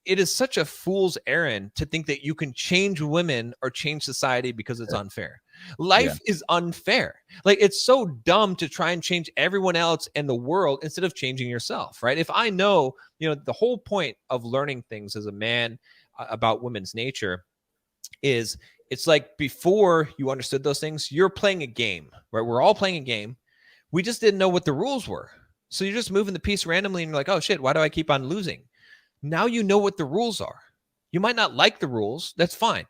it is such a fool's errand to think that you can change women or change society because it's unfair. Life is unfair. Like, it's so dumb to try and change everyone else in the world instead of changing yourself, right? If I know, the whole point of learning things as a man about women's nature is, it's like, before you understood those things, you're playing a game, right? We're all playing a game. We just didn't know what the rules were. So you're just moving the piece randomly and you're like, oh shit, why do I keep on losing? Now you know what the rules are. You might not like the rules. That's fine.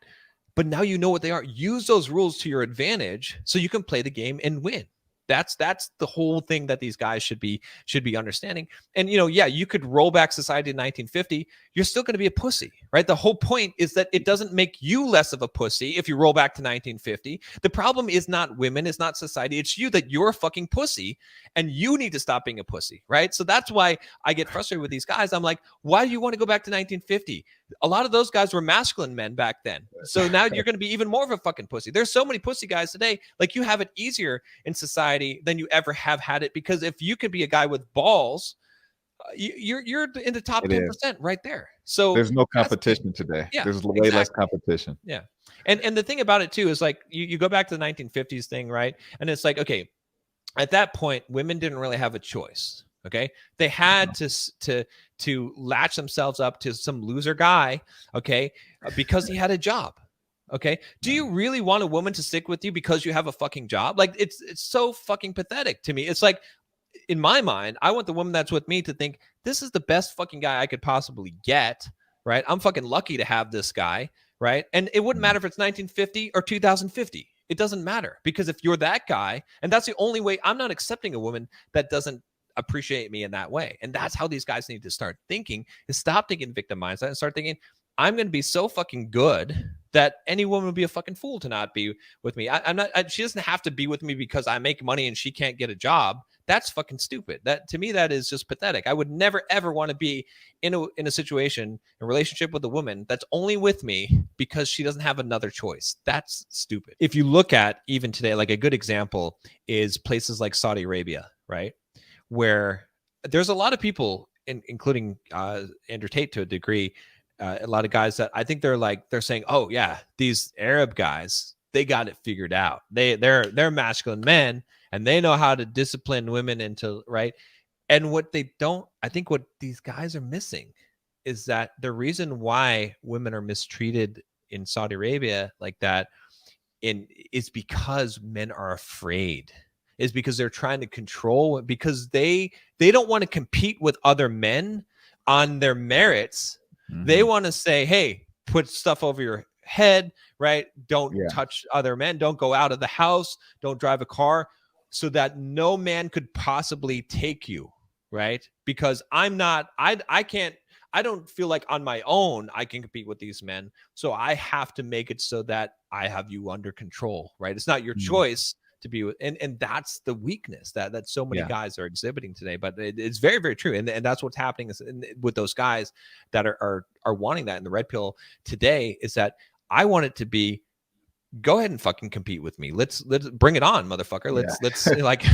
But now you know what they are. Use those rules to your advantage so you can play the game and win. That's the whole thing that these guys should be understanding. And, you could roll back society to 1950. You're still going to be a pussy, right? The whole point is that it doesn't make you less of a pussy if you roll back to 1950. The problem is not women, it's not society. It's you, that you're a fucking pussy and you need to stop being a pussy, right? So that's why I get frustrated with these guys. I'm like, why do you want to go back to 1950? A lot of those guys were masculine men back then. So now you're going to be even more of a fucking pussy. There's so many pussy guys today. Like, you have it easier in society than you ever have had it, because if you could be a guy with balls, you're in the top 10% right there. So there's no competition today. Yeah, there's way less competition. Yeah. And the thing about it too is, like, you go back to the 1950s thing, right? And it's like, okay, at that point, women didn't really have a choice. Okay, they had to latch themselves up to some loser guy, okay, because he had a job. Okay, do you really want a woman to stick with you because you have a fucking job? Like, it's so fucking pathetic to me. It's like, in my mind, I want the woman that's with me to think, this is the best fucking guy I could possibly get, right? I'm fucking lucky to have this guy, right? And it wouldn't matter if it's 1950 or 2050. It doesn't matter, because if you're that guy, and that's the only way, I'm not accepting a woman that doesn't appreciate me in that way. And that's how these guys need to start thinking, is stop thinking victim mindset and start thinking, I'm going to be so fucking good that any woman would be a fucking fool to not be with me. She doesn't have to be with me because I make money and she can't get a job. That's fucking stupid. That, to me, that is just pathetic. I would never, ever want to be in a situation, a relationship with a woman that's only with me because she doesn't have another choice. That's stupid. If you look at even today, like, a good example is places like Saudi Arabia, right? Where there's a lot of people, including Andrew Tate to a degree, a lot of guys that I think they're saying, oh yeah, these Arab guys, they got it figured out. They're masculine men and they know how to discipline women into, right? And what they don't, I think what these guys are missing is that the reason why women are mistreated in Saudi Arabia like that is because men are afraid. Is because they're trying to control, because they don't want to compete with other men on their merits. Mm-hmm. They want to say, hey, put stuff over your head, right? Don't touch other men. Don't go out of the house. Don't drive a car, so that no man could possibly take you, right? Because I don't feel like on my own I can compete with these men. So I have to make it so that I have you under control, right? It's not your choice to be with, and that's the weakness that so many guys are exhibiting today. But it's very, very true, and that's what's happening with those guys that are wanting that in the red pill today. Is that I want it to be, go ahead and fucking compete with me. Let's bring it on, motherfucker. Let's like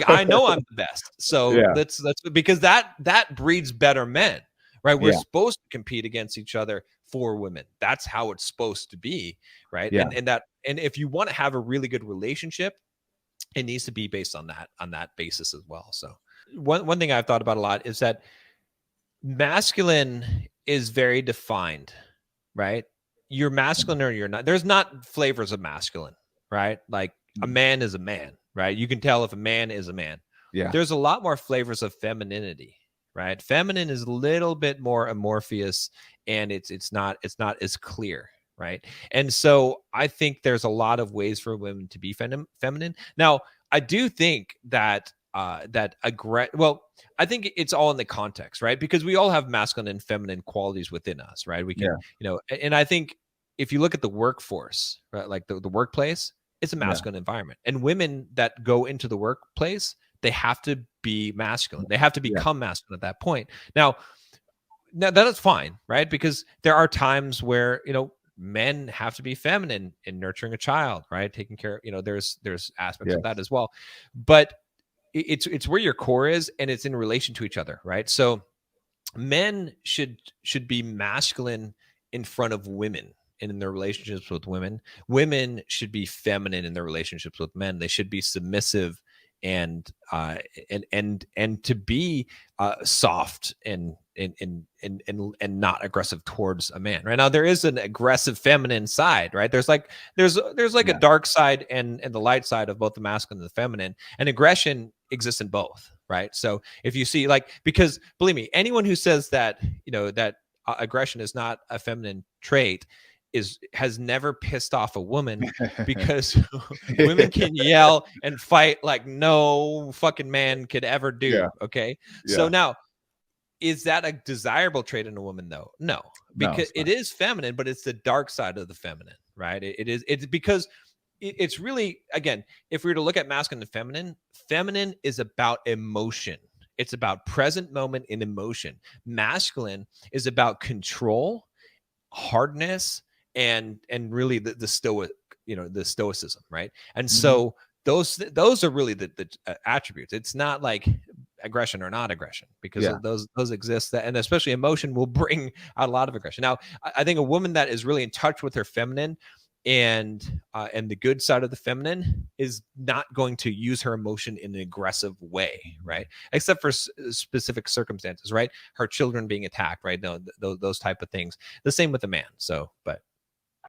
I know I'm the best, so let's because that breeds better men, right? We're supposed to compete against each other for women. That's how it's supposed to be, right? And if you want to have a really good relationship, it needs to be based on that basis as well. So one thing I've thought about a lot is that masculine is very defined, right? You're masculine or you're not. There's not flavors of masculine, right? Like, a man is a man, right? You can tell if a man is a man. Yeah. There's a lot more flavors of femininity, right? Feminine is a little bit more amorphous, and it's not as clear, right? And so I think there's a lot of ways for women to be feminine. Now, I do think that I think it's all in the context, right? Because we all have masculine and feminine qualities within us, right? We can, and I think if you look at the workforce, right, like the workplace, it's a masculine environment, and women that go into the workplace, they have to be masculine. They have to become masculine at that point. Now that is fine, right? Because there are times where, men have to be feminine in nurturing a child, right? Taking care, there's aspects of that as well. But it's where your core is, and it's in relation to each other, right? So men should be masculine in front of women and in their relationships with women. Women should be feminine in their relationships with men. They should be submissive and to be soft and not aggressive towards a man. Right now, there is an aggressive feminine side. Right, there's like Yeah. a dark side and the light side of both the masculine and the feminine, and aggression exists in both. Right, so if you see because believe me, anyone who says that that aggression is not a feminine trait has never pissed off a woman, because women can yell and fight like no fucking man could ever do. Yeah. Okay. So Yeah. now, is that a desirable trait in a woman though? No, No, because it's it not. is feminine, but it's the dark side of the feminine, right? It's because it's really, again, if we were to look at masculine and feminine, feminine is about emotion. It's about present moment in emotion. Masculine is about control, hardness, and really the stoic, the stoicism, right? And Mhm. so those are really the attributes. It's not like aggression or not aggression, because Yeah. those exist, and especially emotion will bring out a lot of aggression. Now, I think a woman that is really in touch with her feminine and the good side of the feminine is not going to use her emotion in an aggressive way, right? Except for specific circumstances, right? Her children being attacked, right? No, those type of things. The same with the man. So, but